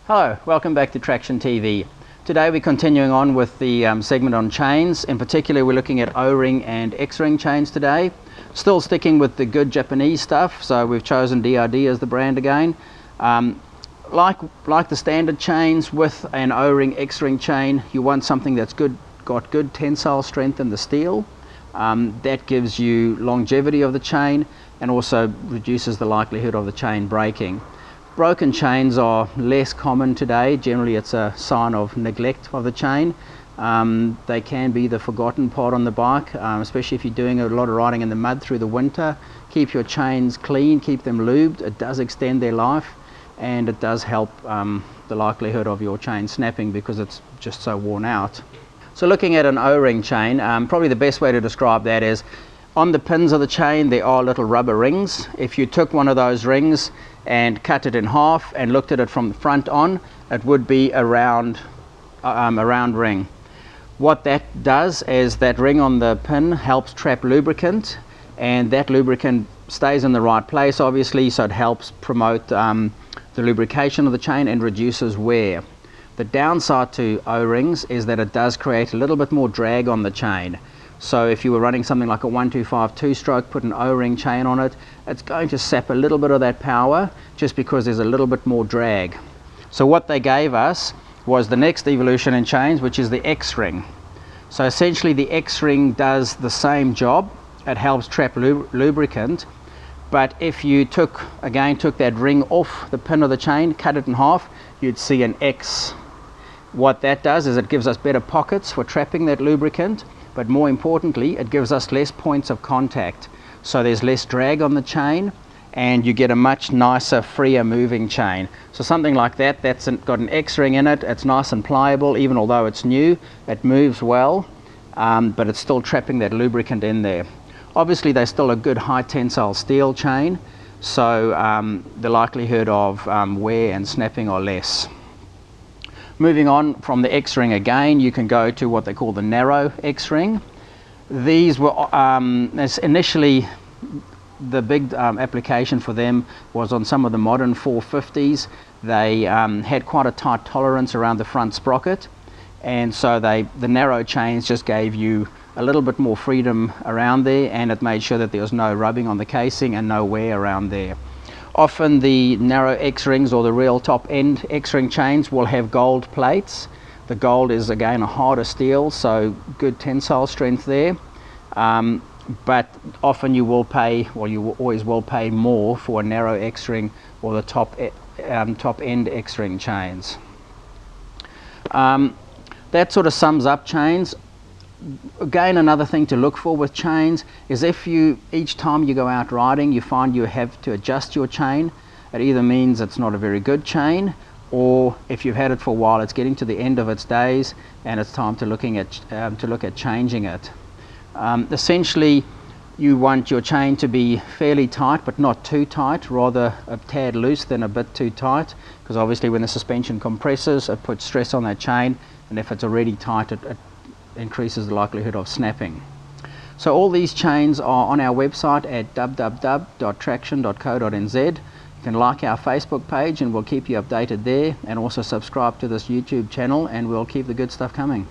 Hello, welcome back to Tracktion TV. Today we're continuing on with the segment on chains. In particular, we're looking at O-ring and X Ring chains today. Still sticking with the good Japanese stuff, so we've chosen DRD as the brand again. Like the standard chains, with an O-ring X Ring chain, you want something that's got good tensile strength in the steel. That gives you longevity of the chain and also reduces the likelihood of the chain breaking. Broken chains are less common today. Generally it's a sign of neglect of the chain. They can be the forgotten part on the bike, especially if you're doing a lot of riding in the mud through the winter. Keep your chains clean, keep them lubed. It does extend their life, and it does help the likelihood of your chain snapping because it's just so worn out. So looking at an O-ring chain, probably the best way to describe that is on the pins of the chain there are little rubber rings. If you took one of those rings and cut it in half and looked at it from the front on, it would be a round ring. What that does is that ring on the pin helps trap lubricant, and that lubricant stays in the right place obviously, so it helps promote the lubrication of the chain and reduces wear. The downside to O-rings is that it does create a little bit more drag on the chain. So if you were running something like a 125 two-stroke, put an O-ring chain on it, it's going to sap a little bit of that power just because there's a little bit more drag. So what they gave us was the next evolution in chains, which is the X Ring. So essentially the X Ring does the same job. It helps trap lubricant, but if you took that ring off the pin of the chain, cut it in half, you'd see an X. What that does is it gives us better pockets for trapping that lubricant, but more importantly it gives us less points of contact, so there's less drag on the chain and you get a much nicer, freer moving chain. So something like that, that's got an X Ring in it, it's nice and pliable. Even although it's new, it moves well, but it's still trapping that lubricant in there. Obviously they're still a good high tensile steel chain, so the likelihood of wear and snapping are less. Moving on from the X Ring again, you can go to what they call the narrow X Ring. These were initially the big application for them was on some of the modern 450s. They had quite a tight tolerance around the front sprocket, and so the narrow chains just gave you a little bit more freedom around there, and it made sure that there was no rubbing on the casing and no wear around there. Often the narrow X Rings or the real top end X Ring chains will have gold plates. The gold is again a harder steel, so good tensile strength there. But often you will pay, or you always will pay more for a narrow X Ring or the top end X Ring chains. That sort of sums up chains. Again, another thing to look for with chains is if each time you go out riding you find you have to adjust your chain, it either means it's not a very good chain, or if you've had it for a while it's getting to the end of its days and it's time to look at changing it. Essentially you want your chain to be fairly tight but not too tight, rather a tad loose than a bit too tight, because obviously when the suspension compresses it puts stress on that chain, and if it's already tight it increases the likelihood of snapping. So all these chains are on our website at www.tracktion.co.nz. You can like our Facebook page and we'll keep you updated there, and also subscribe to this YouTube channel and we'll keep the good stuff coming.